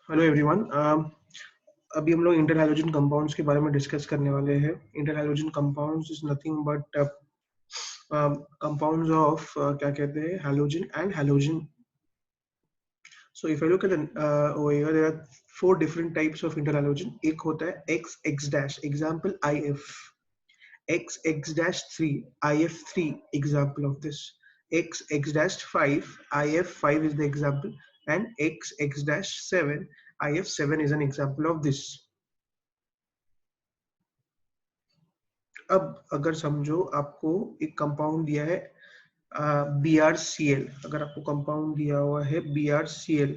Hello everyone. अभी हम लोग इंटर हैलोजन कंपाउंड्स के बारे में डिस्कस करने वाले हैं। Inter halogen compounds is nothing but compounds of क्या कहते हैं, halogen and halogen. So if I look at over here, there are four different types of interhalogen. एक होता है x x dash, example IF. x x dash 3, IF3 example of this. x x dash 5, IF5 is the example, and x x dash 7, IF7 is an example of this. अब अगर समझो आपको एक compound दिया है BrCl. अगर आपको compound दिया हुआ है BrCl,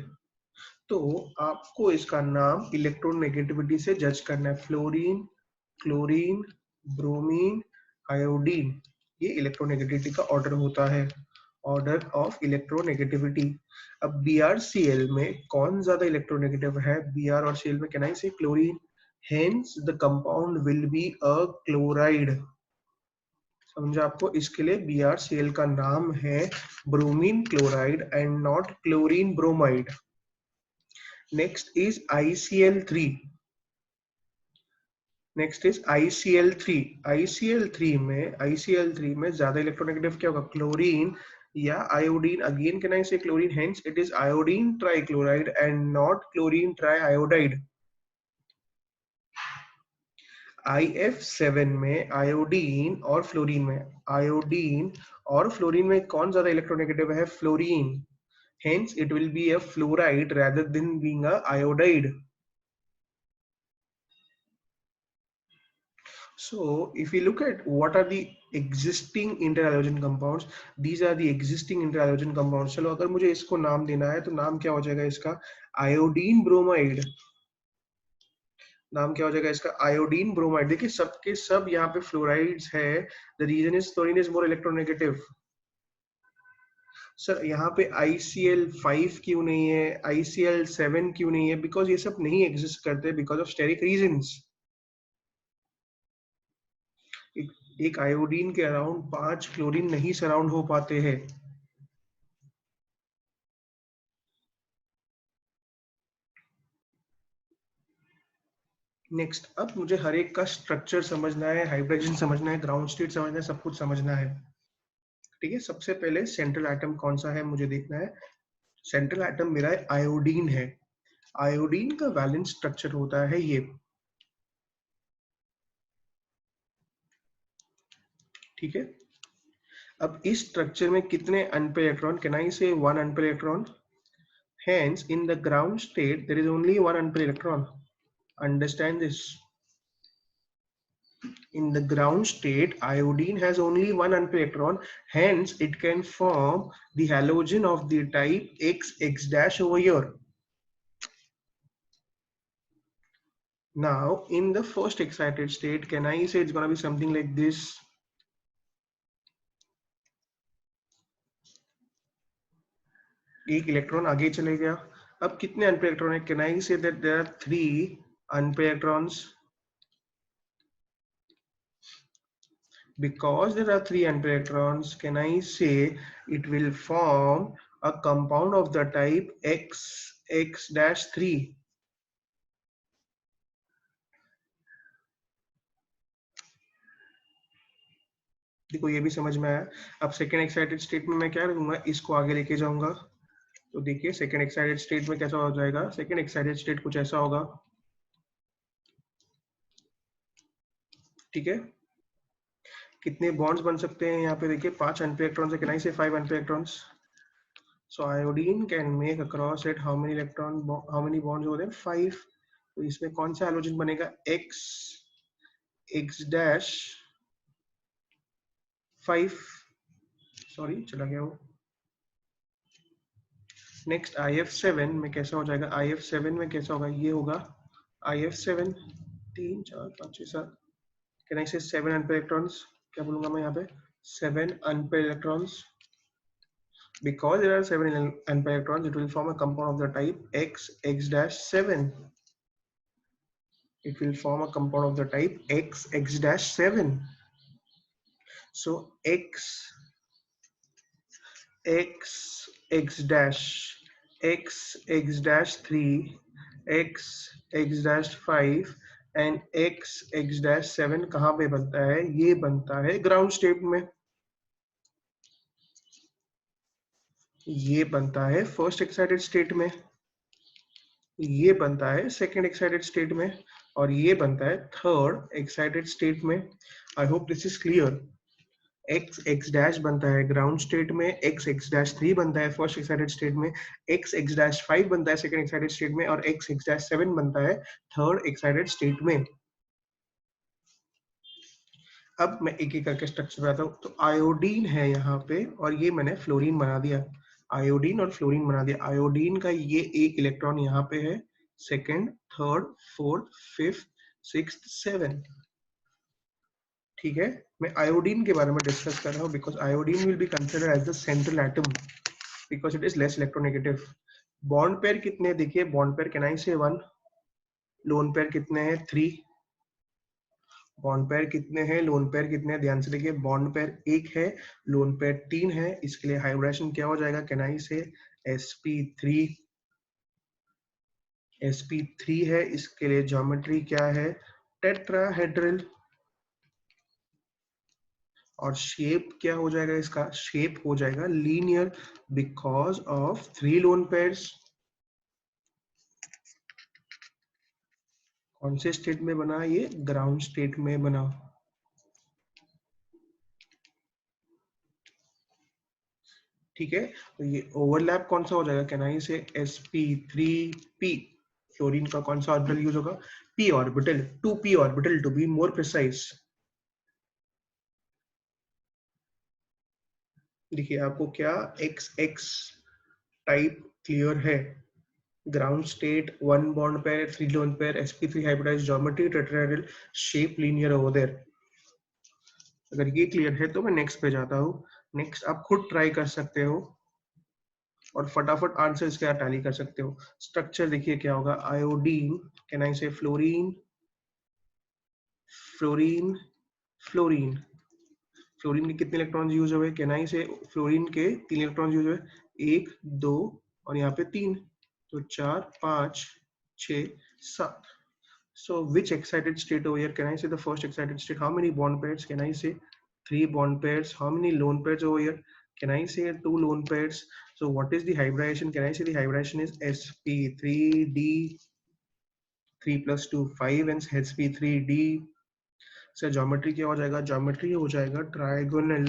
तो आपको इसका नाम इलेक्ट्रोनेगेटिविटी से जज करना है. Fluorine, chlorine, bromine, iodine. ये इलेक्ट्रोनेगेटिविटी का ऑर्डर होता है, ऑर्डर ऑफ इलेक्ट्रोनेगेटिविटी. अब BrCl में कौन ज्यादा इलेक्ट्रोनेगेटिव है? Br और Cl में can I say chlorine. Hence the compound will be a chloride. समझा आपको? इसके लिए BrCl का नाम है bromine chloride and not chlorine bromide. Next is ICl3. Next is ICl3. ICl3 में ज्यादा इलेक्ट्रोनेगेटिव क्या होगा? क्लोरीन या iodine. Again can I say chlorine. Hence it is iodine trichloride and not chlorine triiodide. IF7 में iodine और fluorine में कौन ज्यादा इलेक्ट्रोनेगेटिव है? Fluorine. Hence it will be a fluoride rather than being a iodide. So if we look at what are the existing interhalogen compounds, these are the existing interhalogen compounds. चलो अगर मुझे इसको नाम देना है तो नाम क्या हो जाएगा इसका? Iodine bromide. नाम क्या हो जाएगा इसका? Iodine bromide. देखिए सबके सब यहाँ पे फ्लोराइड्स है. The reason is fluorine is more electronegative. Sir यहाँ पे ICl5 क्यों नहीं है, ICl7 क्यों नहीं है? बिकॉज ये सब नहीं एग्जिस्ट करते बिकॉज ऑफ स्टेरिक रीजंस. एक आयोडीन के अराउंड 5 क्लोरीन नहीं सराउंड हो पाते हैं. नेक्स्ट, अब मुझे हर एक का स्ट्रक्चर समझना है, हाइड्रोजन समझना है, ग्राउंड स्टेट समझना है, सब कुछ समझना है. ठीक है, सबसे पहले सेंट्रल एटम कौन सा है मुझे देखना है. सेंट्रल एटम मेरा आयोडीन है. आयोडीन का वैलेंस स्ट्रक्चर होता है ये. ठीक है, अब इस स्ट्रक्चर में कितने अनपेड इलेक्ट्रॉन? कैन आई से 1 unpaired electron. Hence, in the ground state, there is only one unpaired electron. Understand this. In the ground state, iodine has only one unpaired electron. Hence, it can form the halogen of the type XX dash over here. Now, in the first excited state, can I say it's going to be something like this? एक electron आगे चले गया. अब कितने unpaired electron है? Can I say that there are 3 unpaired electrons. Because there are 3 unpaired electrons, can I say it will form a compound of the type XX-3. देखो ये भी समझ में आया. अब सेकेंड एक्साइटेड स्टेट में मैं क्या करूंगा? इसको आगे लेके जाऊंगा. तो देखिए सेकेंड एक्साइटेड स्टेट में कैसा हो जाएगा? सेकेंड एक्साइटेड स्टेट कुछ ऐसा होगा. ठीक है, कितने बॉन्ड्स बन सकते हैं यहाँ पे? देखिए 5 अनपेड इलेक्ट्रॉन्स है. कैन आई से 5 unpaired electrons. So iodine can make across it how many how many bonds over there? 5. तो इसमें कौन सा हाइड्रोजन बनेगा? X dash 5. सॉरी चला गया वो. नेक्स्ट IF7 में कैसा हो जाएगा? IF7 में कैसा होगा? ये होगा IF7 3 4 5 6 7. कैन आई से 7 अनपेड इलेक्ट्रॉन्स. क्या बोलूंगा मैं यहाँ पे? 7 unpaid electrons. Because there are 7 unpaired electrons, it will form a compound of the type XX-7. It will form a compound of the type XX-7. So X X X dash 3 x x dash 5 and x x dash 7 कहाँ पे बनता है? ये बनता है ground state में, ये बनता है फर्स्ट एक्साइटेड स्टेट में, ये बनता है सेकेंड एक्साइटेड स्टेट में, और ये बनता है थर्ड एक्साइटेड स्टेट में। I hope this is clear. X x dash बनता है ग्राउंड स्टेट में, एक्स एक्स डैश 3 बनता है फर्स्ट एक्साइटेड स्टेट में, एक्स एक्स डैश 5 बनता है सेकेंड एक्साइटेड स्टेट में, और एक्स एक्स डैश 7 बनता है थर्ड एक्साइटेड स्टेट में। अब मैं एक एक करके स्ट्रक्चर बताता हूँ। तो आयोडीन है यहाँ पे, और ये मैंने फ्लोरीन बना दिया, आयोडीन और फ्लोरीन बना दिया। आयोडीन का ये एक इलेक्ट्रॉन यहाँ पे है, second, third, fourth, fifth, sixth, seven. ठीक है, मैं आयोडीन के बारे में डिस्कस कर रहा हूँ because iodine will be considered as the central atom because it is less electronegative. Bond pair कितने देखिए, बॉन्ड पेयर कैन आई से 1, लोन पेयर कितने हैं 3, बॉन्ड पेयर कितने हैं, लोन पेयर कितने हैं, ध्यान से देखिए, बॉन्ड पेयर 1 है, लोन पेयर 3 है, इसके लिए हाइब्रिडेशन क्या हो जाएगा, कैन आई से sp3, sp3 है, इसके लिए ज्योमेट्री क्या है, टेट्राहेड्रल, और शेप क्या हो जाएगा, इसका शेप हो जाएगा linear because of 3 lone pairs. कौन से स्टेट में बना, ये ग्राउंड स्टेट में बना। ठीक है, तो ये ओवरलैप कौन सा हो जाएगा, कैन आई से sp3p, फ्लोरीन का कौन सा ऑर्बिटल यूज होगा, p orbital, 2p orbital to be more precise. देखिए आपको क्या एक्स एक्स टाइप क्लियर है, ground state, 1 bond pair, 3 lone pair, sp3 hybridised, geometry tetrahedral, shape linear over there. अगर ये क्लियर है तो मैं नेक्स्ट पे जाता हूँ। नेक्स्ट आप खुद ट्राई कर सकते हो और फटाफट आंसर इसके टैली कर सकते हो। स्ट्रक्चर देखिए क्या होगा, आयोडीन, कैन आई से फ्लोरीन, फ्लोरीन, फ्लोरीन, फ्लोरीन के कितने इलेक्ट्रॉन यूज हुए, कैन आई से फ्लोरीन के 3 इलेक्ट्रॉन यूज हुए, 1 2 और यहाँ पे 3, तो 4 5 6 7। So which excited state over here? Can I say the first excited state? How many bond pairs? Can I say 3 bond pairs? How many lone pairs over here? Can I say 2 lone pairs? So what is the hybridization? Can I say the hybridization is sp3d, 3 plus 2 5 and sp3d. So geometry क्या हो जाएगा? Geometry हो जाएगा trigonal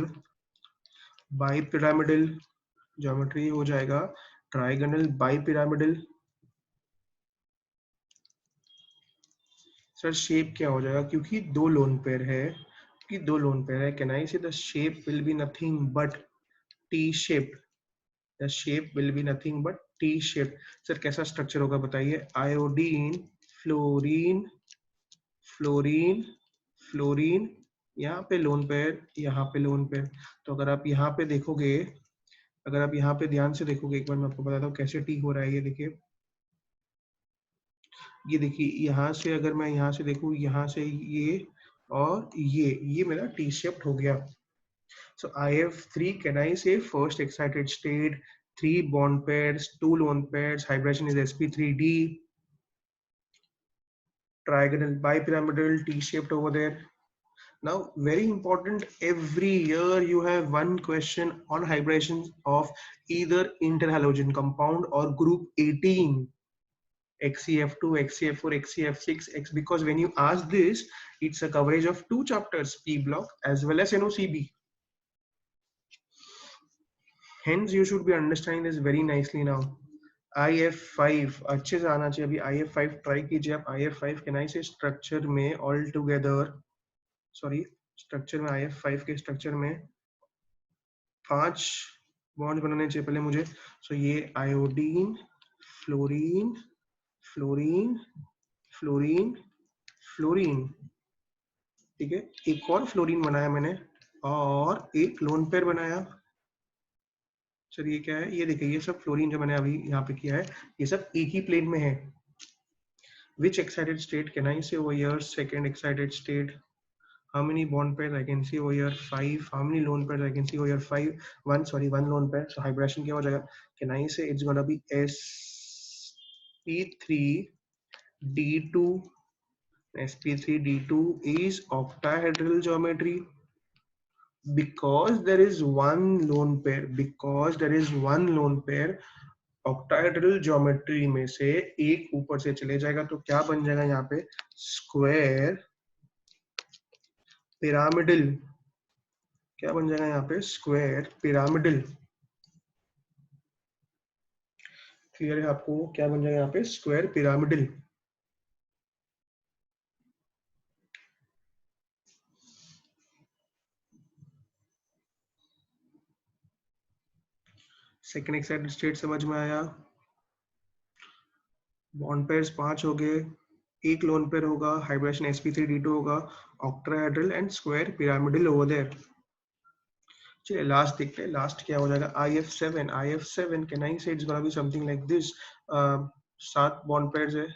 bipyramidal. Geometry हो जाएगा trigonal bipyramidal. Sir shape क्या हो जाएगा, क्योंकि 2 लोन पेयर है, कि 2 लोन पेयर है, कैन आई से the shape will be nothing but T shape, the shape will be nothing but T shape. Sir कैसा स्ट्रक्चर होगा बताइए, आयोडीन, फ्लोरीन, फ्लोरीन, फ्लोरीन, यहाँ पे लोन पेयर, यहाँ पे लोन पेयर। तो अगर आप यहाँ पे देखोगे, अगर आप यहाँ पे ध्यान से देखोगे, एक बार मैं आपको बताता हूँ कैसे टी हो रहा है। ये देखिए, ये देखिए, यहाँ से अगर मैं यहाँ से देखूँ, यहाँ से ये और ये मेरा टी शेप्ड हो गया। So IF3, can I say first excited state, 3 bond pairs, 2 lone pairs, hybridization is sp3d, trigonal bipyramidal, T-shaped over there. Now, very important, every year you have one question on hybridization of either interhalogen compound or group 18. XCF2, XCF4, XCF6, X, because when you ask this, it's a coverage of 2 chapters, P block as well as NOCB. Hence, you should be understanding this very nicely now. IF5 अच्छे से आना चाहिए। अभी IF5 try कीजिए आप। IF5 can I से structure में all together, sorry, structure में IF5 के स्ट्रक्चर में 5 बॉन्ड बनाने चाहिए पहले मुझे। सो ये iodine, fluorine, fluorine, fluorine, fluorine, ठीक है, एक और फ्लोरीन बनाया मैंने और एक लोन पेयर बनाया। सर ये क्या है, ये देखिए, ये सब फ्लोरीन जो मैंने अभी यहाँ पे किया है, ये सब एक ही प्लेन में है। Which excited state can I say over here? Second excited state. How many bond pairs I can see over here? 5. How many lone pairs I can see over here? 5. One lone pair. So hybridization क्या हो जाएगा? Can I say it's gonna be sp3 D2, sp3d2 is octahedral geometry because there is one lone pair. Because there is one lone pair, octahedral geometry में से एक ऊपर से चले जाएगा तो क्या बन जाएगा यहाँ पे स्क्वायर पिरामिडल. क्या बन जाएगा यहाँ पे स्क्वायर पिरामिडल. क्लियर है आपको क्या बन जाएगा यहाँ पे square pyramidal. Second excited state समझ में आया. बॉन्ड पेयर्स 5 हो गए. एक लोन पेयर होगा, हाइब्रिडेशन sp3d2 होगा, octahedral and square pyramidal over there. चलिए लास्ट देखते हैं. लास्ट क्या हो जाएगा IF7. IF7 कैन आई से it's gonna be something like this. 7 bond pairs है.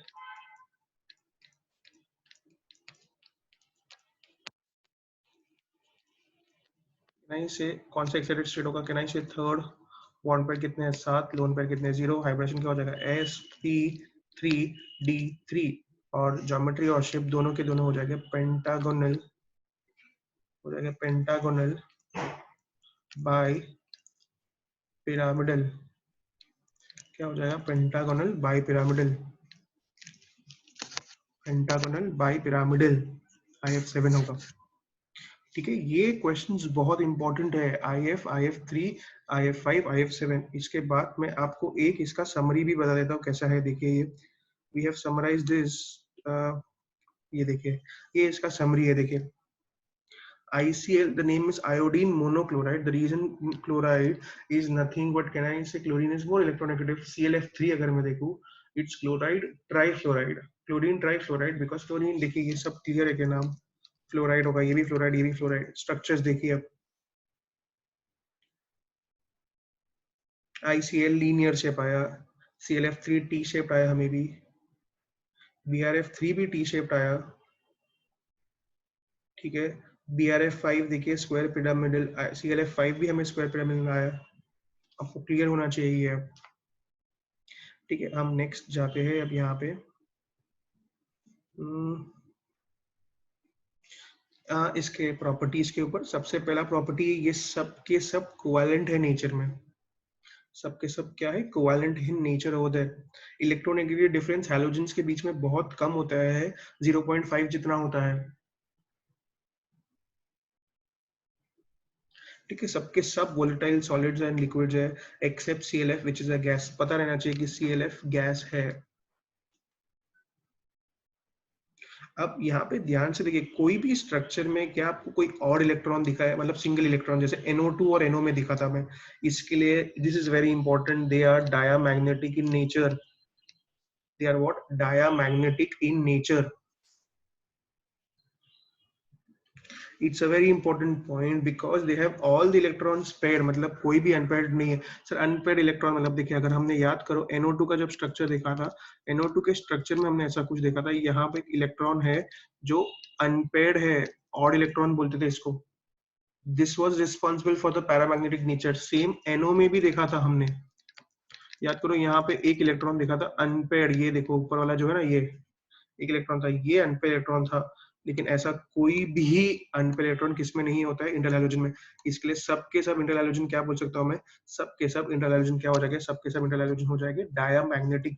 कैन आई से कौन सा एक्साइटेड स्टेट होगा. कैन आई से थर्ड बॉन्ड पेयर कितने हैं 7, लोन पेयर कितने 0. हाइब्रिडेशन क्या हो जाएगा sp3d3 और ज्योमेट्री और शेप दोनों के दोनों हो जाएंगे पेंटागोनल. हो जाएगा पेंटागोनल बाय पिरामिडल. क्या हो जाएगा pentagonal bipyramidal. Pentagonal bipyramidal IF7 होगा. ठीक है. ये क्वेश्चंस बहुत इंपॉर्टेंट है. IF3 IF5 IF7. इसके बाद मैं आपको एक इसका समरी भी बता देता हूँ कैसा है. देखिए ये वी हैव समराइज्ड दिस. ये देखिए ये इसका समरी है. देखिए ICl, the name is iodine monochloride. The reason chloride is nothing but can I say chlorine is more electronegative. ClF3 अगर मैं देखूँ it's chloride trifluoride. Chlorine trifluoride because chlorine देखिए ये सब क्लियर है. क्या नाम फ्लोराइड होगा. ये भी फ्लोराइड, ये भी फ्लोराइड. स्ट्रक्चर्स देखिए अब. ICl लीनियर शेप आया. ClF3 टी शेप आया हमें भी. BrF3 भी टी शेप आया. ठीक है. BrF5 देखिए स्क्वायर पिरामिडल. ClF5 भी हमें स्क्वायर पिरामिडल आया. आपको क्लियर होना चाहिए. ठीक है. हम नेक्स्ट जाते हैं अब यहाँ पे. इसके प्रॉपर्टीज के ऊपर. सबसे पहला प्रॉपर्टी ये सब के सब कोवैलेंट है नेचर में. सबके सब क्या है कोवैलेंट इन नेचर होता है. इलेक्ट्रोनेगेटिव डिफरेंस हैलोजेंस के बीच में बहुत कम होता है. 0.5 जितना होता है. ठीक है. सबके सब वोलेटाइल सॉलिड्स एंड लिक्विड्स है except ClF which is a gas. पता रहना चाहिए कि ClF गैस है. अब यहाँ पे ध्यान से देखिए कोई भी स्ट्रक्चर में क्या आपको कोई और इलेक्ट्रॉन दिखा है मतलब सिंगल इलेक्ट्रॉन जैसे NO2 और NO में दिखा था मैं. इसके लिए this is very important. They are diamagnetic in nature. They are what diamagnetic in nature. It's a very important point because they have all the electrons paired. मतलब कोई भी unpaired नहीं है. सर unpaired इलेक्ट्रॉन मतलब देखिए अगर हमने याद करो NO2 का जब स्ट्रक्चर देखा था. NO2 के स्ट्रक्चर में हमने ऐसा कुछ देखा था. यहाँ पे एक इलेक्ट्रॉन है जो unpaired है. ऑड इलेक्ट्रॉन बोलते थे इसको. This was responsible for the paramagnetic nature. Same NO में भी देखा था हमने. याद करो यहाँ पे एक इलेक्ट्रॉन देखा था अनपेयर्ड. ये देखो ऊपर वाला जो है ना ये एक इलेक्ट्रॉन था. ये अनपेयर्ड इलेक्ट्रॉन था. लेकिन ऐसा कोई भी अनपेयर्ड इलेक्ट्रॉन किसमें नहीं होता है इंटर हैलोजन में. इसके लिए सबके सब इंटर हैलोजन क्या बोल सकता हूँ मैं. सबके सब इंटर हैलोजन क्या हो जाएगा. सबके सब इंटर हैलोजन हो जाएंगे diamagnetic.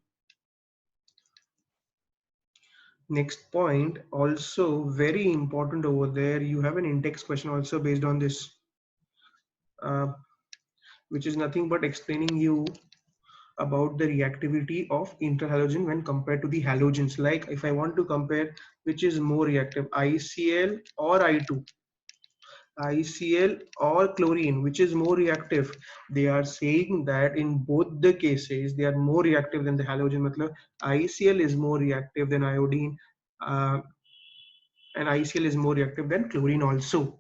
Next point also very important over there. You have an in-text question also based on this, which is nothing but explaining you about the reactivity of interhalogen when compared to the halogens. Like if I want to compare which is more reactive, ICl or I2, ICl or chlorine, which is more reactive. They are saying that in both the cases they are more reactive than the halogen. मतलब ICl is more reactive than iodine, and ICl is more reactive than chlorine also.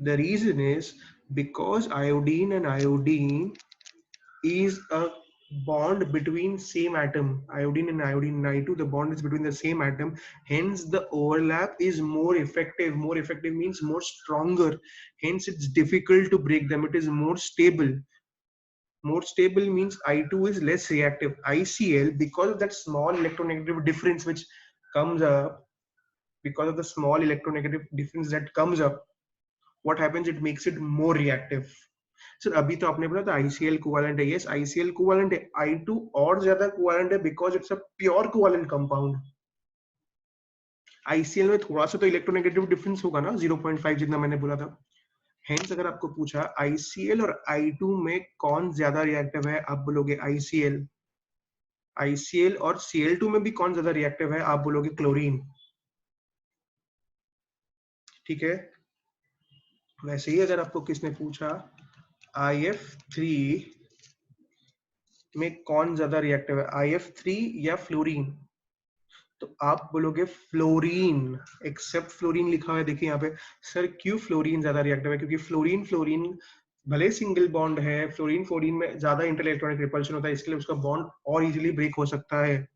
The reason is because iodine and iodine is a bond between same atom. Iodine and iodine I2, the bond is between the same atom. Hence the overlap is more effective. More effective means more stronger. Hence it's difficult to break them. It is more stable. More stable means I2 is less reactive. ICl, because of that small electronegative difference which comes up, because of the small electronegative difference that comes up, what happens, it makes it more reactive. Sir अभी तो आपने बोला था ICl covalent है, yes ICl covalent है, I2 और ज्यादा covalent है because it's a pure covalent compound. ICl में थोड़ा सा तो इलेक्ट्रोनेगेटिव डिफरेंस होगा ना, 0.5 जितना मैंने बोला था. हेंस अगर आपको पूछा ICl और I2 में कौन ज्यादा रिएक्टिव है, आप बोलोगे ICl. ICl और Cl2 में भी कौन ज्यादा रिएक्टिव है, आप बोलोगे क्लोरीन. ठीक है. वैसे ही अगर आपको किसने पूछा IF3 में कौन ज्यादा रिएक्टिव है, IF3 या फ्लोरीन, तो आप बोलोगे फ्लोरीन. एक्सेप्ट फ्लोरीन लिखा हुआ है देखिए यहाँ पे. सर क्यों फ्लोरीन ज्यादा रिएक्टिव है, क्योंकि फ्लोरीन फ्लोरीन भले सिंगल बॉन्ड है, फ्लोरीन फ्लोरीन में ज्यादा इंटर इलेक्ट्रॉनिक रिपल्शन होता है, इसके लिए उसका बॉन्ड और इजीली ब्रेक हो सकता है.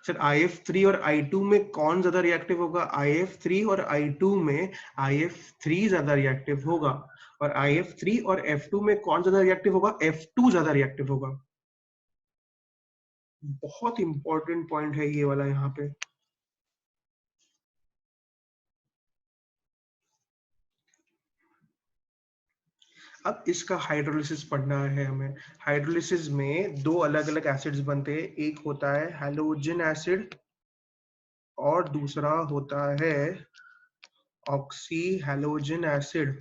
सर IF3 और I2 में कौन ज्यादा रिएक्टिव होगा, IF3 और I2 में IF3 ज्यादा रिएक्टिव होगा. और IF3 और F2 में कौन ज्यादा रिएक्टिव होगा, F2 ज्यादा रिएक्टिव होगा. बहुत इंपॉर्टेंट पॉइंट है ये वाला यहाँ पे. अब इसका हाइड्रोलिसिस पढ़ना है हमें. हाइड्रोलिसिस में दो अलग अलग एसिड्स बनते हैं, एक होता है हैलोजन एसिड और दूसरा होता है ऑक्सी हैलोजन एसिड.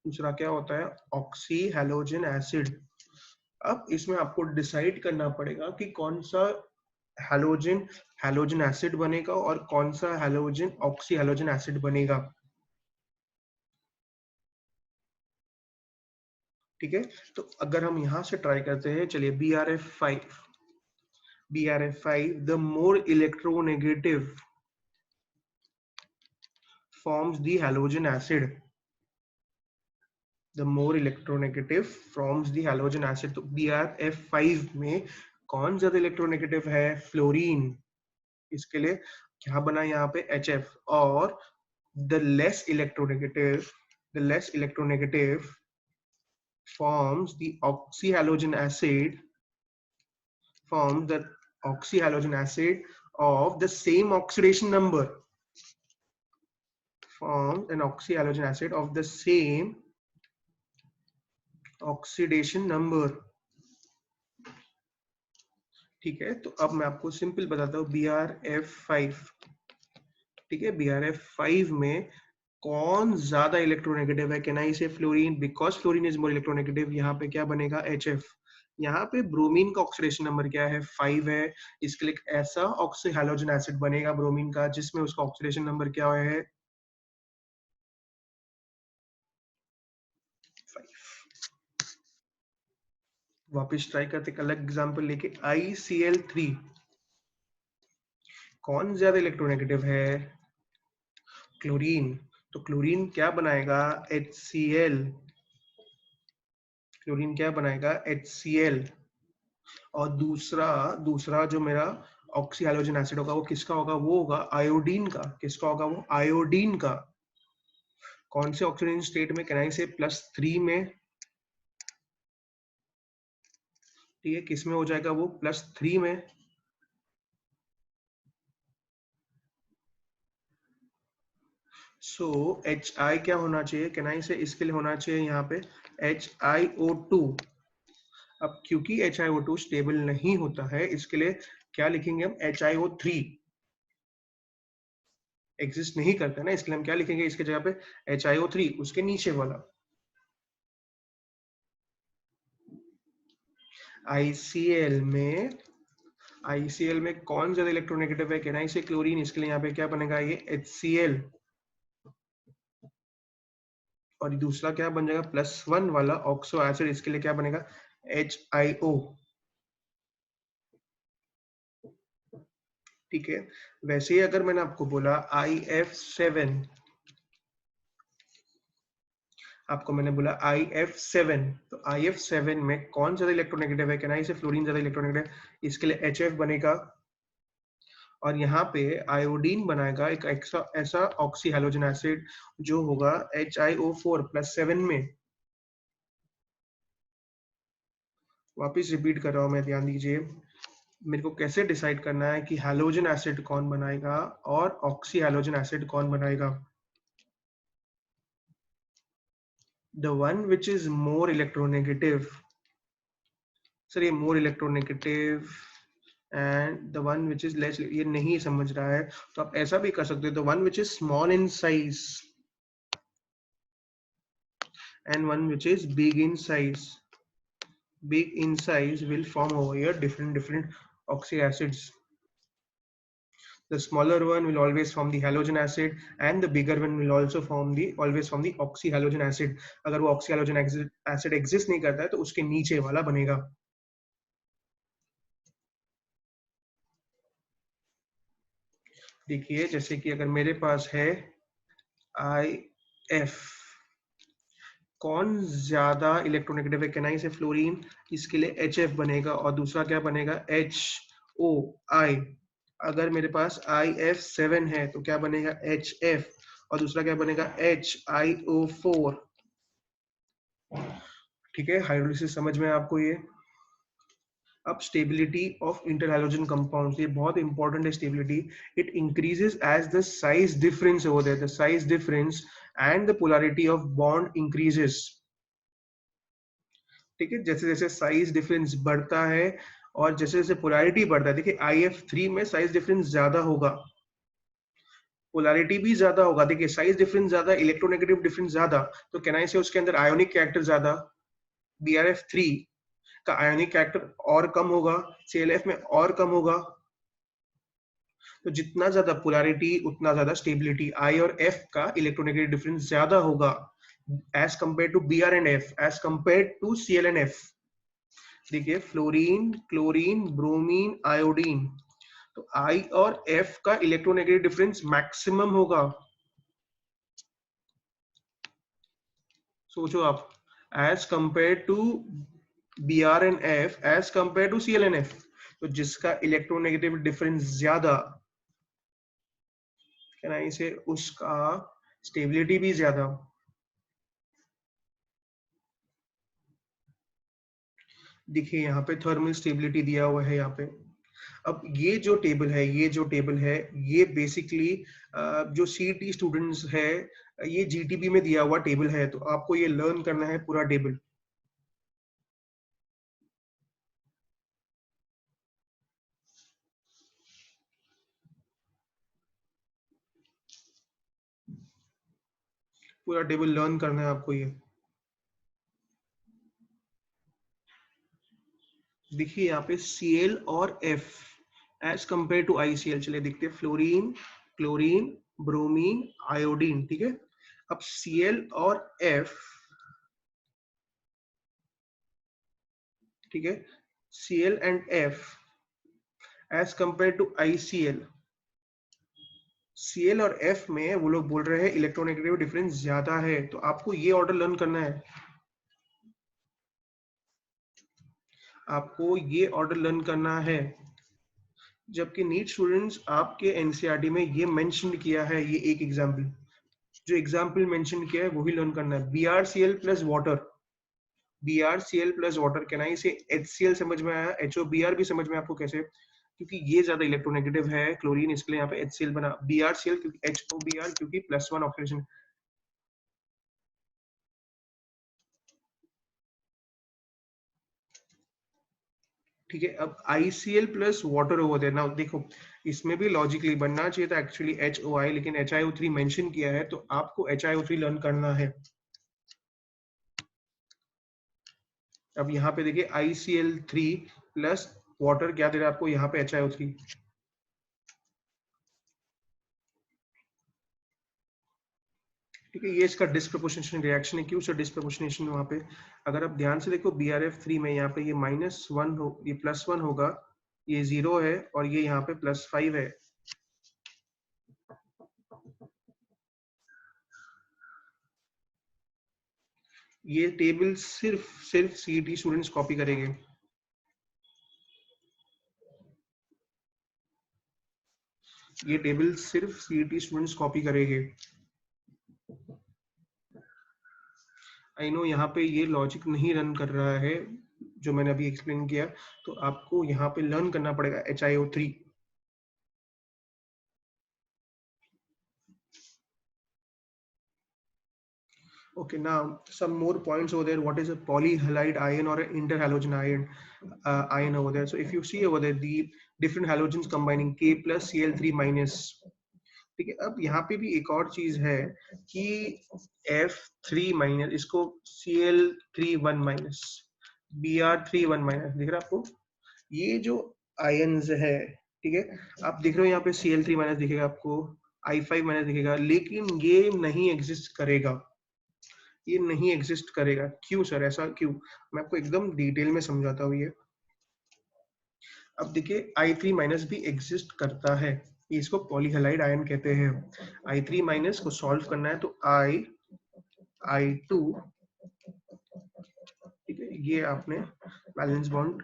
दूसरा क्या होता है, ऑक्सी हैलोजन एसिड. अब इसमें आपको डिसाइड करना पड़ेगा कि कौन सा हैलोजन हैलोजन एसिड बनेगा और कौन सा हैलोजन ऑक्सी हैलोजन एसिड बनेगा. ठीक है. तो अगर हम यहां से ट्राई करते हैं, चलिए BRF5, the more electronegative forms the halogen acid. The more electronegative forms the halogen acid. तो BRF5 में कौन ज्यादा इलेक्ट्रोनेगेटिव है, फ्लोरीन. इसके लिए क्या बना यहाँ पे, HF. और the less electronegative forms the oxyhalogen acid, forms the oxyhalogen acid of the same oxidation number, forms an oxyhalogen acid of the same oxidation number. ठीक है. तो अब मैं आपको सिंपल बताता हूँ BRF5. ठीक है. BRF5 में कौन ज्यादा इलेक्ट्रोनेगेटिव है, कैन आई से fluorine, because fluorine is more electronegative. यहाँ पे क्या बनेगा, HF. यहाँ पे ब्रोमीन का ऑक्सीडेशन नंबर क्या है, 5 है. इसके लिए ऐसा ऑक्सी हैलोजन एसिड बनेगा ब्रोमीन का जिसमें उसका ऑक्सीडेशन नंबर क्या है, 5. वापस ट्राई करते एक अलग एग्जांपल लेके, ICl3 कौन ज्यादा इलेक्ट्रोनेगेटिव है, क्लोरीन. तो क्लोरीन क्या बनाएगा, HCl. क्लोरीन क्या बनाएगा, HCl. और दूसरा दूसरा जो मेरा ऑक्सी हैलोजन एसिड होगा वो किसका होगा, वो होगा आयोडीन का. किसका होगा, वो आयोडीन का. कौन से ऑक्सीजन स्टेट में, कैन आई से +3 में. ठीक है. किस में हो जाएगा वो, +3 में. सो HI क्या होना चाहिए, कैन आई से इसके लिए होना चाहिए यहाँ पे HiO2. अब क्योंकि HiO2 स्टेबल नहीं होता है, इसके लिए क्या लिखेंगे हम, HiO3 एग्जिस्ट नहीं करता ना, इसके लिए हम क्या लिखेंगे इसके जगह पे, HiO3 उसके नीचे वाला. ICl में कौन ज्यादा इलेक्ट्रोनेगेटिव है, कैन आई से क्लोरीन. इसके लिए यहाँ पे क्या बनेगा, ये HCl. और दूसरा क्या बन जाएगा, +1 वाला ऑक्सो एसिड. इसके लिए क्या बनेगा, HiO. ठीक है. वैसे ही अगर मैंने आपको बोला IF7, आपको मैंने बोला IF7, तो IF7 में कौन ज्यादा इलेक्ट्रोनेगेटिव है, कैन आई से फ्लोरीन ज्यादा इलेक्ट्रोनेगेटिव. इसके लिए HF बनेगा. और यहाँ पे आयोडीन बनाएगा एक ऐसा ऑक्सी हैलोजन एसिड जो होगा HiO4+7 में। वापिस रिपीट कर रहा हूं मैं, ध्यान दीजिए। मेरे को कैसे डिसाइड करना है कि हैलोजन एसिड कौन बनाएगा और ऑक्सी हैलोजन एसिड कौन बनाएगा? The one which is more electronegative, sir ये more electronegative and the one which is less, ये नहीं समझ रहा है तो आप ऐसा भी कर सकते हो, the one which is small in size and one which is big in size. Big in size will form over here different oxy acids. The smaller one will always form the halogen acid and the bigger one will also always form the oxy halogen acid. अगर वो oxy halogen acid exist नहीं करता है तो उसके नीचे वाला बनेगा। देखिए जैसे कि अगर मेरे पास है IF, कौन ज्यादा इलेक्ट्रोनेगेटिव है? कैनाई से फ्लोरीन, इसके लिए HF बनेगा और दूसरा क्या बनेगा? HOI। अगर मेरे पास IF7 है तो क्या बनेगा? HF और दूसरा क्या बनेगा? HiO4। ठीक है, हाइड्रोलिसिस समझ में आपको ये? अब स्टेबिलिटी ऑफ इंटरहैलोजन कंपाउंड्स, ये बहुत इंपॉर्टेंट है stability. It increases as the size difference over there, the size difference and the polarity of bond increases. ठीक है, जैसे जैसे साइज डिफरेंस बढ़ता है और जैसे जैसे पोलैरिटी बढ़ता है, देखिए IF3 में साइज डिफरेंस ज्यादा होगा, पोलैरिटी भी ज्यादा होगा। देखिए साइज डिफरेंस ज्यादा, इलेक्ट्रोनेगेटिव डिफरेंस ज्यादा, तो कहना से उसके अंदर आयोनिक कैरेक्टर ज्यादा। BRF3 का आयोनिक कैरेक्टर और कम होगा, CLF में और कम होगा। तो जितना ज्यादा पोलैरिटी उतना ज्यादा स्टेबिलिटी। आई और एफ का इलेक्ट्रोनेगेटिव डिफरेंस ज्यादा होगा as compare to BR and F, as compare to Cl and F। देखिए फ्लोरीन, क्लोरीन, ब्रोमीन, आयोडीन, तो I और F का इलेक्ट्रोनेगेटिव डिफरेंस मैक्सिमम होगा। सोचो आप, as compare to BR and F, as compare to Cl and F, तो जिसका electronegative difference ज्यादा, कहना से उसका स्टेबिलिटी भी ज्यादा। देखिए यहाँ पे थर्मल स्टेबिलिटी दिया हुआ है यहाँ पे। अब ये जो टेबल है ये बेसिकली जो CET स्टूडेंट्स है, ये GTB में दिया हुआ टेबल है, तो आपको ये लर्न करना है पूरा टेबल। पूरा टेबल लर्न करना है आपको ये। देखिए यहाँ पे Cl और F as compare to ICl, चलिए देखते हैं। फ्लोरीन, क्लोरीन, ब्रोमीन, आयोडीन, ठीक है। अब Cl और F, ठीक है, Cl and F as compare to ICl, Cl और F में वो लोग बोल रहे हैं इलेक्ट्रोनेगेटिव डिफरेंस ज्यादा है, तो आपको ये ऑर्डर लर्न करना है। आपको ये ऑर्डर लर्न करना है। जबकि नीट स्टूडेंट्स आपके एनसीईआरटी में ये मेंशन किया है, ये एक एग्जांपल, जो एग्जांपल मेंशन किया है वही लर्न करना है। BrCl plus water, BrCl plus water, कहना इसे HCl समझ में आया, HOBr भी समझ में आपको कैसे, क्योंकि ये ज्यादा इलेक्ट्रोनेगेटिव है क्लोरीन, इसके लिए यहाँ पे HCl बना। BrCl क्योंकि HOBr क्योंकि +1 ऑक्सीडेशन। ठीक है, अब ICl plus water over there. Now देखो इसमें भी लॉजिकली बनना चाहिए था एक्चुअली HOI, लेकिन HiO3 मेंशन किया है तो आपको HiO3 लर्न करना है। अब यहाँ पे देखिए ICl3 प्लस वाटर क्या दे रहा है आपको यहाँ पे? HiO3। ठीक है, ये इसका डिस्प्रोपोर्शनेशन रिएक्शन है। क्यों सर डिस्प्रोपोर्शनेशन वहां पे? अगर आप ध्यान से देखो BrF3 में यहाँ पे ये -1 हो, ये +1 होगा, ये 0 है और ये यहाँ पे +5 है। ये टेबल सिर्फ CET स्टूडेंट्स कॉपी करेंगे। ये टेबल सिर्फ सीईटी स्टूडेंट्स कॉपी करेंगे। आई नो यहाँ पे ये लॉजिक नहीं रन कर रहा है जो मैंने अभी एक्सप्लेन किया, तो आपको यहाँ पे लर्न करना पड़ेगा HiO3। Okay, now some more points over there. What is a polyhalide ion or an interhalogen ion over there? So if you see over there, the different halogens combining K plus Cl3 minus. ठीक है, अब यहाँ पे भी एक और चीज है कि F3 माइनस इसको Cl3 1 माइनस Br3 1 माइनस दिख रहा है आपको? ये जो आयन्स है, ठीक है, आप देख रहे हो यहाँ पे Cl3 माइनस दिखेगा आपको, I5 माइनस दिखेगा, लेकिन ये नहीं एग्जिस्ट करेगा। ये नहीं एग्जिस्ट करेगा। क्यों सर, ऐसा क्यों? मैं आपको एकदम डिटेल में समझाता हूँ ये। अब देखिए I3 माइनस भी एग्जिस्ट करता है, इसको पॉलीहेलाइड आयन कहते हैं। I3 माइनस को सॉल्व करना है तो I2, ठीक है, ये आपने बैलेंस बॉन्ड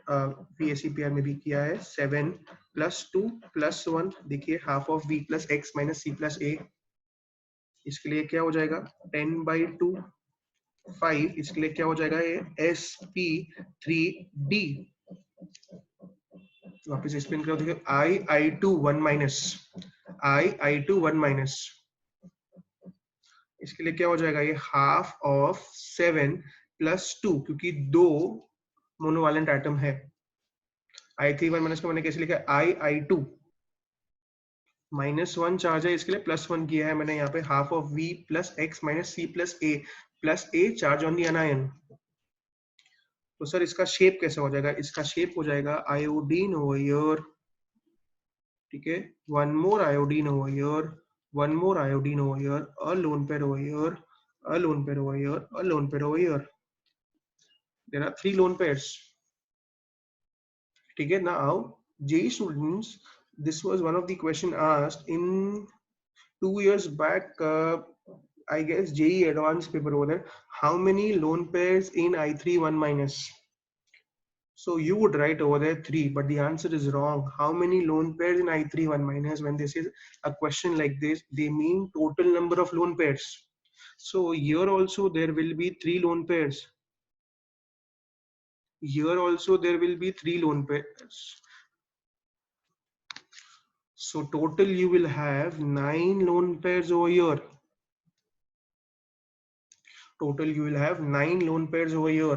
VSEPR में भी किया है। 7 + 2 + 1, देखिए half of V + X - C + A, इसके लिए क्या हो जाएगा 10/2। 5, इसके लिए क्या हो जाएगा ये sp3d। वापस एक्सप्लेन करो, देखिए I2 1 माइनस I2 1 माइनस, इसके लिए क्या हो जाएगा ये हाफ ऑफ 7 + 2, क्योंकि दो मोनोवैलेंट एटम है। I3 1 माइनस को मैंने कैसे लिखा I2 -1 चार्ज है, इसके लिए +1 किया है मैंने यहाँ पे, half of V + X - C + A charge on the अनायन। तो सर इसका शेप कैसा हो जाएगा? इसका शेप हो जाएगा आयोडीन ओवर हियर, ठीक है, one more iodine over here, one more iodine over here, a lone pair over here, a lone pair over here, a lone pair over here. There are 3 lone pairs, ठीक है। Now JEE students, this was one of the question asked in 2 years back, I guess JEE advanced paper over there. How many lone pairs in I3 1 minus? So you would write over there 3, but the answer is wrong. How many lone pairs in I3 1 minus? When they say a question like this, they mean total number of lone pairs. So here also there will be 3 lone pairs. Here also there will be 3 lone pairs. So total you will have 9 lone pairs over here. Total you will have 9 lone pairs over here.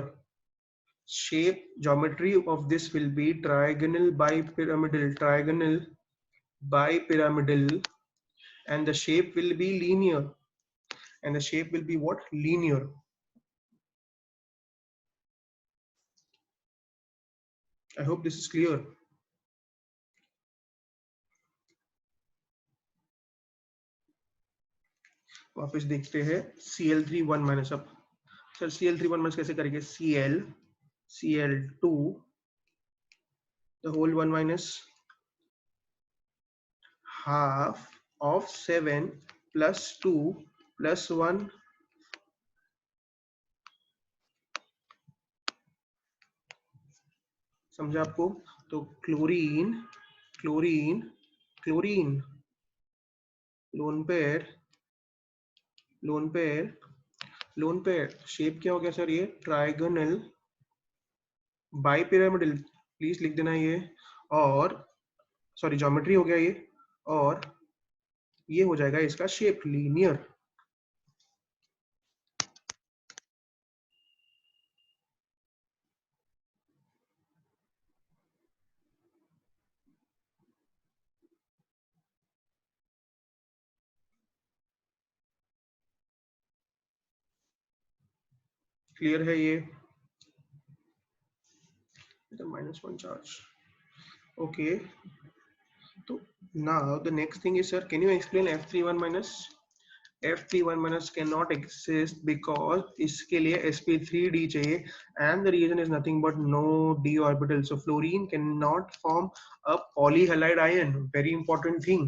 Shape geometry of this will be trigonal bipyramidal, and the shape will be linear. And the shape will be what? Linear. I hope this is clear. वापस देखते हैं Cl3 1 minus. अब sir Cl3 1 minus कैसे करेंगे? Cl2 the whole 1 minus half of 7 + 2 + 1, समझा आपको? तो chlorine chlorine chlorine lone pair lone pair lone pair, shape क्या हो गया सर? ये ट्राइगोनल बाइपिरामिडल, प्लीज लिख देना ये, और सॉरी ज्योमेट्री हो गया ये, और ये हो जाएगा इसका शेप लीनियर। क्लियर है ये? -1 चार्ज, ओके। तो now the next thing is, sir, can you explain F3 1 minus? F3 1 minus cannot exist because इसके लिए sp3d चाहिए, and the reason is nothing but no d orbital. So fluorine cannot form a polyhalide ion. Very important thing.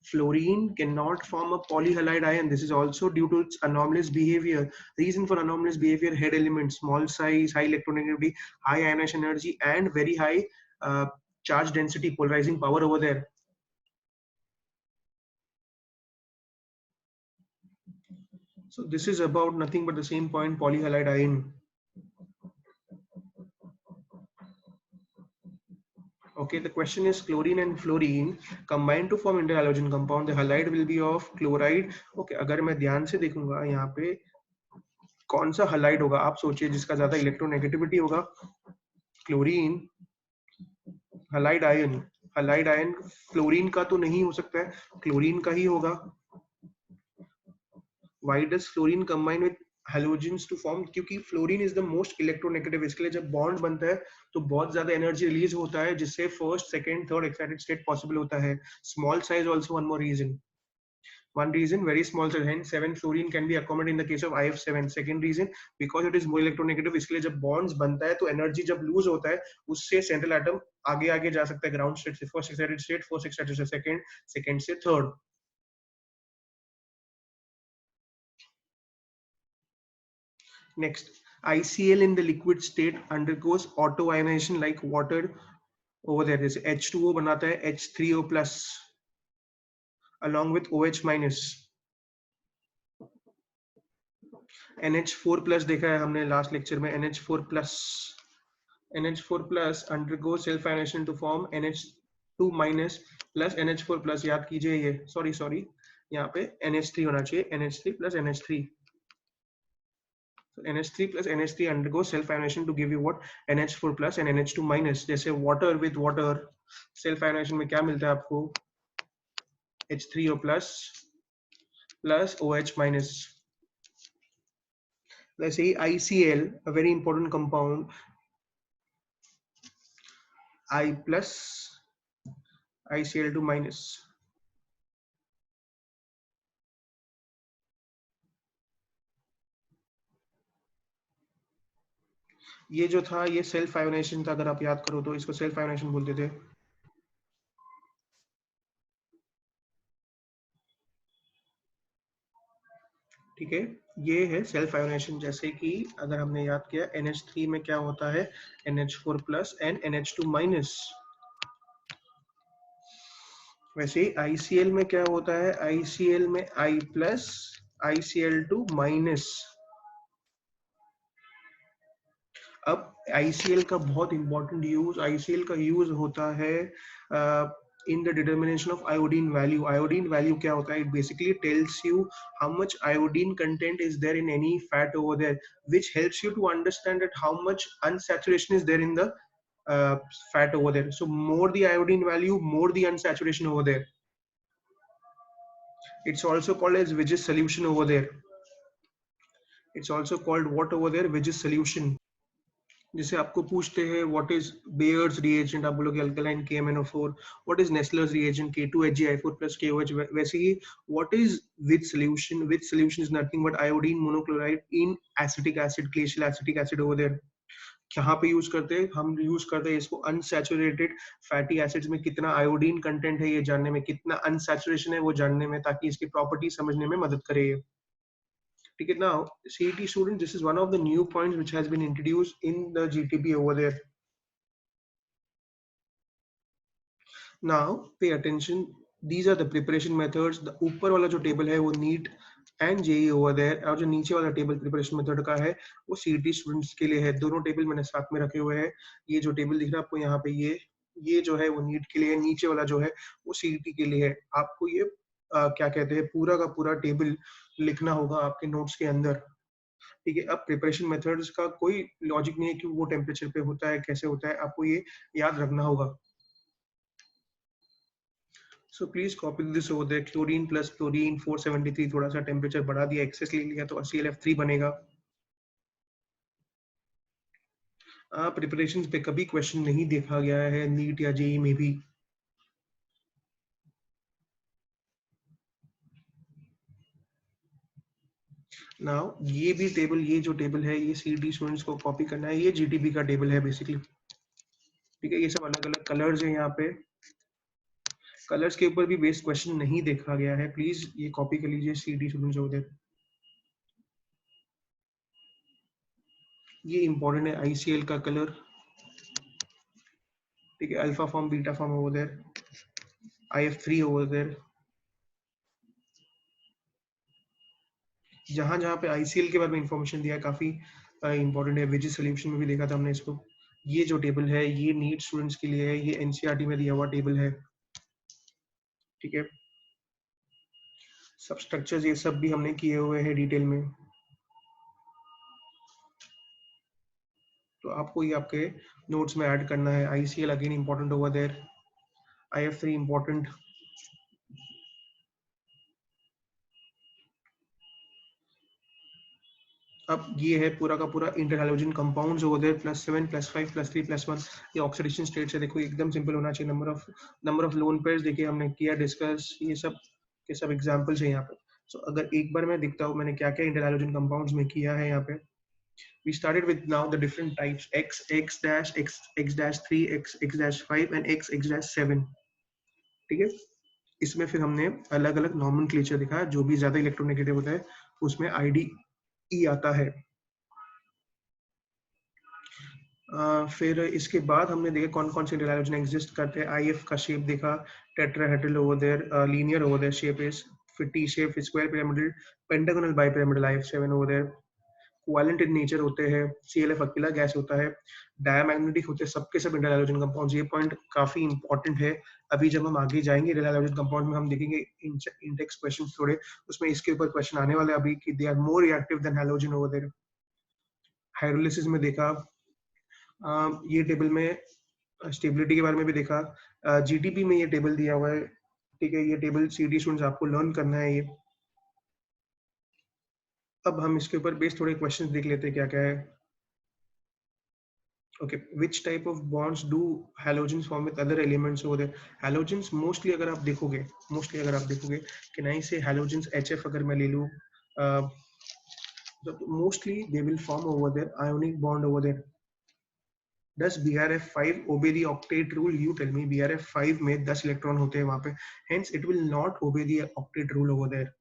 Fluorine cannot form a polyhalide ion. This is also due to its anomalous behavior. Reason for anomalous behavior: head element, small size, high electronegativity, high ionization energy, and very high charge density, polarizing power over there. So this is about nothing but the same point, polyhalide ion. Okay, the question is chlorine and fluorine combine to form interhalogen compound. The halide will be of chloride. Okay, अगर मैं ध्यान से देखूंगा यहाँ पे कौन सा halide होगा, आप सोचिए जिसका ज्यादा इलेक्ट्रोनेगेटिविटी होगा. Chlorine, halide ion. halide ion fluorine का तो नहीं हो सकता है, क्लोरीन का ही होगा. Why does fluorine combine with halogens to form? क्योंकि fluorine is the most electronegative. इसके लिए जब बॉन्ड बनता है तो बहुत ज्यादा एनर्जी रिलीज होता है, जिससे first second third excited state possible होता है. Small size also one more reason. One reason, very small size, hence 7 fluorine can be accommodated in the case of IF7. Second reason, because it is more electronegative, इसके लिए जब bonds बनता है तो energy जब loose होता है उससे सेंट्रल एटम आगे आगे जा सकता है ग्राउंड स्टेट से first excited state, first excited से सेकंड, सेकंड से third. Next, ICl in the liquid state undergoes autoionization like water over there. जैसे H2O बनाता है H3O plus along with OH minus. NH4 plus देखा है हमने last lecture में. NH4 plus, NH4 plus undergoes self ionization to form NH2 minus plus NH4 plus. याद कीजिए ये, सॉरी यहाँ पे NH3 होना चाहिए, NH3 plus NH3. NH3 plus NH3 undergoes self ionization to give you what? NH4 plus and NH2 minus. जैसे water with water self ionization में क्या मिलता है आपको? H3O plus plus OH minus. वैसे ही ICl, a very important compound, I plus ICl2 minus. ये जो था ये सेल्फ आयोनाइजेशन था. अगर आप याद करो तो इसको सेल्फ आयोनाइजेशन बोलते थे. ठीक है, ये है सेल्फ आयोनाइजेशन. जैसे कि अगर हमने याद किया NH3 में क्या होता है? NH4 plus and NH2 minus. वैसे ICl में क्या होता है? ICl में I plus ICl2 minus. अब ICl का बहुत इंपॉर्टेंट यूज, ICl का यूज होता है in the determination of iodine value. Iodine value क्या होता है? It basically tells you how much iodine content is there in any fat over there, which helps you to understand that how much unsaturation is there in the fat over there. So more the iodine value, more the unsaturation over there. It's also called as Vege's solution over there. It's also called what over there? Vege's solution. जैसे आपको पूछते हैं what is bears reagent, आप बोलोगे alkaline KMnO4. What is Nessler's reagent K2HgI4 plus KOH. वैसे ही what is Wijs solution? Wijs solution is nothing but iodine monochloride in acetic acid, glacial acetic acid over there. कहाँ पे use करते हैं? हम use करते हैं इसको अनसैचुरेटेड फैटी एसिड्स में कितना आयोडीन कंटेंट है ये जानने में, कितना अनसैचुरेशन है वो जानने में, ताकि इसकी प्रॉपर्टी समझने में मदद करे. ठीक है. Now, CET students, this is one of the new points which has been introduced in the GTP over there. Now, pay attention. These are the preparation methods. The ऊपर वाला जो टेबल है वो NEET and JEE over there, और जो नीचे वाला table preparation method का है वो CET स्टूडेंट्स के लिए है. दोनों टेबल मैंने साथ में रखे हुए हैं. ये जो टेबल दिख रहा है आपको यहाँ पे, ये जो है वो नीट के लिए है, नीचे वाला जो है वो CET के लिए है. आपको ये क्या कहते हैं, पूरा का पूरा टेबल लिखना होगा आपके नोट्स के अंदर. ठीक है. अब प्रिपरेशन मेथड्स का कोई लॉजिक नहीं है कि वो टेम्परेचर पे होता है, कैसे होता है, आपको ये याद रखना होगा. So please copy this over there. Chlorine plus chlorine 473, थोड़ा सा टेम्परेचर बढ़ा दिया, एक्सेस ले लिया तो ClF3 बनेगा. प्रिपरेशन पे कभी क्वेश्चन नहीं देखा गया है नीट या जेई में भी. नाउ ये भी टेबल, ये जो टेबल है ये CET स्टूडेंट्स को कॉपी करना है. ये GTP का टेबल है बेसिकली. ठीक है. ये सब अलग अलग कलर्स है यहाँ पे. कलर्स के ऊपर भी बेस्ड क्वेश्चन नहीं देखा गया है. प्लीज ये कॉपी कर लीजिए CET स्टूडेंट्स उधर. ये इंपॉर्टेंट है ICl का कलर. ठीक है. Alpha form, beta form over there, IF3 over there. जहां जहां पे आईसीएल के बारे में इंफॉर्मेशन दिया है काफी इंपॉर्टेंट है। विजी सोल्यूशन में भी देखा था हमने इसको। ये जो टेबल है ये नीट स्टूडेंट्स के लिए है, ये एनसीईआरटी में दिया हुआ टेबल है। ठीक है, सब स्ट्रक्चर्स ये सब भी हमने किए हुए हैं डिटेल में, तो आपको ये आपके नोट्स में ऐड करना है। ICL again important over there, IF3 important. अब ये है पूरा का पूरा interhalogen compounds over there, +7 +5 +3 +1। ये ऑक्सीडेशन स्टेट्स है, देखो एकदम सिंपल होना चाहिए। नंबर ऑफ लोन पेयर्स देखिए हमने किया डिस्कस, ये सब के सब एग्जांपल्स हैं यहाँ पे। सो अगर एक बार मैं दिखता हूँ मैंने क्या क्या इंटर हैलोजन कंपाउंड्स में किया है यहाँ पे। We started with now the different types X, X dash, X dash 3, X dash 5 and X dash 7। ठीक है, इसमें फिर हमने अलग अलग नॉमेनक्लेचर दिखा, जो भी ज्यादा इलेक्ट्रोनेगेटिव होता है उसमें IDE आता है। फिर इसके बाद हमने देखा कौन कौन से इंटर एग्जिस्ट करते हैं। IF का शेप देखा, tetrahedral over there, linear over there shape is, फिर T shape, square pyramidal, pentagonal bipyramidal IF7 over there. Covalent in nature होते हैं, CLF अकेला गैस होता है, डायमैग्नेटिक होते हैं, सबके सब इंटर हैलोजन कंपाउंड्स। ये पॉइंट काफी इंपॉर्टेंट है। अभी जब हम आगे जाएंगे इंटर हैलोजन कंपाउंड में हम देखेंगे इंडेक्स क्वेश्चन थोड़े, उसमें इसके ऊपर क्वेश्चन आने वाले अभी कि they are more reactive than halogen over there. Hydrolysis में देखा, ये टेबल में स्टेबिलिटी के बारे में भी देखा, GTP में ये टेबल दिया हुआ है। ठीक है, ये टेबल CD स्टूडेंट्स आपको लर्न करना है ये। अब हम इसके ऊपर बेस्ड थोड़े क्वेश्चंस देख लेते हैं क्या क्या है। Okay, which type of bonds do halogens form with other elements over there? Halogens mostly अगर आप देखोगे कि नहीं से halogens HF अगर मैं ले लूँ, mostly they will form over there ionic bond over there. Does BRF5 obey the octet rule? You tell me, BRF5 में 10 इलेक्ट्रॉन होते हैं वहां पे, hence it will not obey the octet rule over there.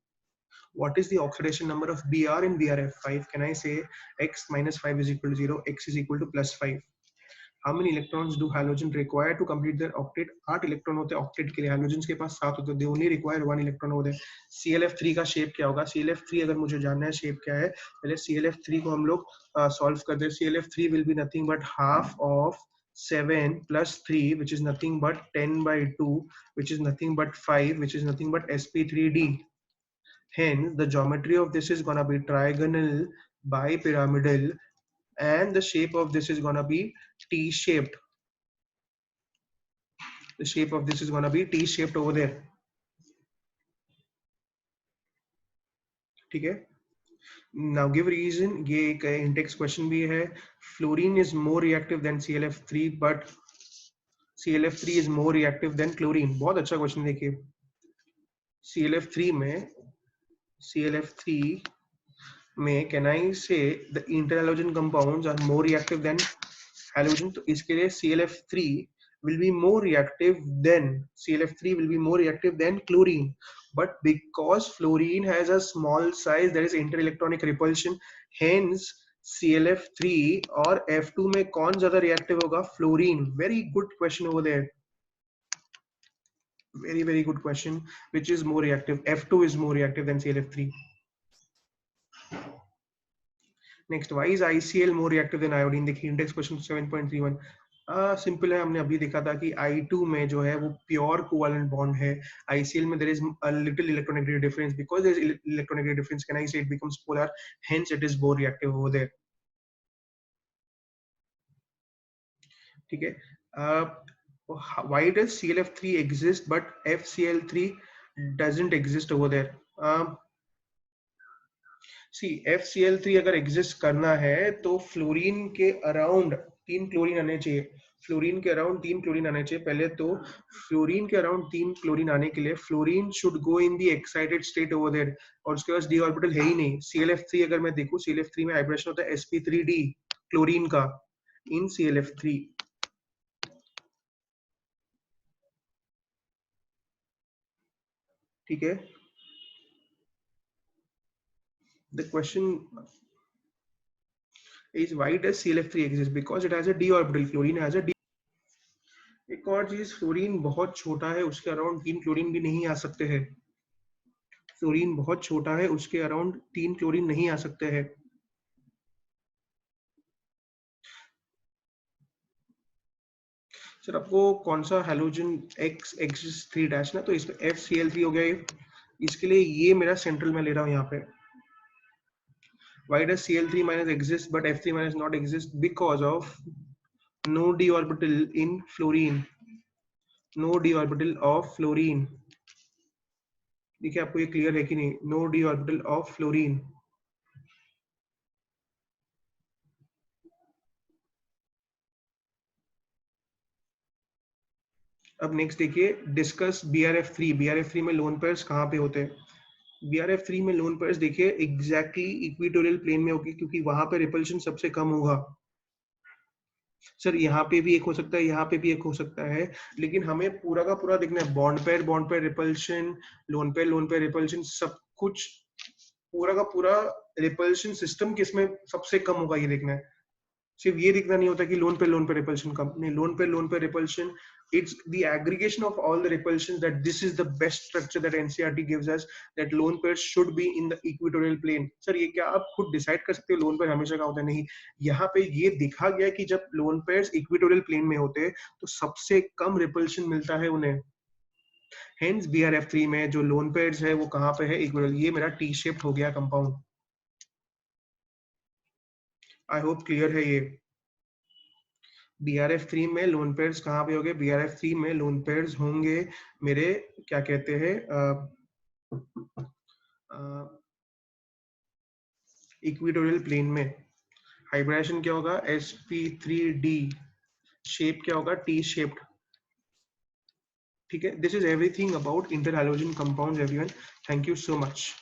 What is the oxidation number of Br in BRF5? Can I say x minus 5 is equal to 0, x is equal to +5? How many electrons do halogen require to complete their octet? 8 electron होते हैं octet के लिए, halogens के पास 7 होते हैं, they only require 1 electron होते हैं। ClF3 का शेप क्या होगा? ClF3 अगर मुझे जानना है शेप क्या है, पहले ClF3 को हम लोग सॉल्व करते हैं। ClF3 will be nothing but half of 7 plus 3, which is nothing but 10/2, which is nothing but 5, which is nothing but sp3d. Hence the geometry of this is gonna be trigonal bipyramidal, and the shape of this is gonna be T-shaped. The shape of this is gonna be T-shaped over there. ठीक है, now give reason। ये एक Intex question भी है। Fluorine is more reactive than ClF3, but ClF3 is more reactive than chlorine। बहुत अच्छा question देखिए। ClF3 में can I say the interhalogen compounds are more reactive than halogen? तो इसके लिए ClF3 will be more reactive than chlorine, but because fluorine has a small size, there is interelectronic repulsion, hence ClF3 और F2 में कौन ज्यादा reactive होगा? Fluorine। Very good question over there, very good question। Which is more reactive? F2 is more reactive than ClF3। Next, why is ICl more reactive than iodine? देखिए index question 7.31। Simple है, हमने अभी देखा था कि I2 में जो है वो प्योर कोवेलेंट बॉन्ड है। ICl में there is a little electronegative difference, because there is electronegative difference, can I say it becomes polar, hence it is more reactive over there। ठीक है, why does ClF3 exist but FCl3 doesn't exist over there? C FCl3 अगर exist करना है तो fluorine के around 3 chlorine आने चाहिए। Fluorine के अराउंड 3 क्लोरीन आने चाहिए। पहले तो फ्लोरीन के अराउंड 3 क्लोरीन आने के लिए fluorine should go in the excited state over there, और उसके पास डी ऑर्बिटल है ही नहीं। ClF3 अगर मैं देखूं, ClF3 में वाइब्रेशन होता है sp3d क्लोरीन का इन ClF3। ठीक है, the question is why does ClF3 exist? Because it has a d orbital, chlorine has a d। एक और चीज, फ्लोरीन बहुत छोटा है, उसके अराउंड 3 क्लोरीन भी नहीं आ सकते हैं। फ्लोरीन बहुत छोटा है, उसके अराउंड 3 क्लोरीन नहीं आ सकते हैं। सर आपको कौन सा हेलोजन X3 ना, तो इसमें FCl3 हो गया ये, इसके लिए ये मेरा सेंट्रल में ले रहा हूँ यहाँ पे। Why does Cl3 minus exist but F3 minus not exist? Because of no d orbital in fluorine, no d orbital of fluorine। देखिए आपको ये क्लियर है कि नहीं, no d orbital of fluorine. अब नेक्स्ट देखिए, डिस्कस BRF3। BRF3 में lone pairs कहाँ पे होते हैं? BRF3 में लोन पेयर्स देखिए एग्जैक्टली इक्वेटोरियल प्लेन में होगी, क्योंकि वहां पे रिपल्शन सबसे कम होगा। सर यहाँ पे भी एक हो सकता है, यहाँ पे भी एक हो सकता है, लेकिन हमें पूरा का पूरा देखना है, bond pair repulsion, lone pair repulsion, सब कुछ पूरा का पूरा रिपल्शन सिस्टम किसमें सबसे कम होगा ये देखना है। सिर्फ ये दिखना नहीं होता कि लोन पे रिपल्शन कम नहीं, लोन पे repulsion, it's the aggregation of all the repulsions that this is the best structure that NCERT gives us, that lone pairs should be in the equatorial plane। Sir ये क्या आप खुद decide कर सकते हो lone pair हमेशा का होता है? नहीं, यहाँ पे ये दिखा गया कि जब लोन पेयर्स इक्वेटोरियल प्लेन में होते हैं तो सबसे कम रिपल्शन मिलता है उन्हें। हेंस BRF3 में जो लोन पेयर्स है वो कहाँ पे है? इक्वेटोरियल। ये मेरा टी शेप्ड हो गया कंपाउंड। आई होप क्लियर है ये। BRF3 में लोन पेयर्स कहाँ पे होंगे? BRF3 में लोन पेयर्स होंगे मेरे, क्या कहते हैं, इक्वेटोरियल प्लेन में। हाइब्रिडेशन क्या होगा? sp3d। शेप क्या होगा? T shaped. ठीक है, this is everything about inter halogen compounds everyone. Thank you so much.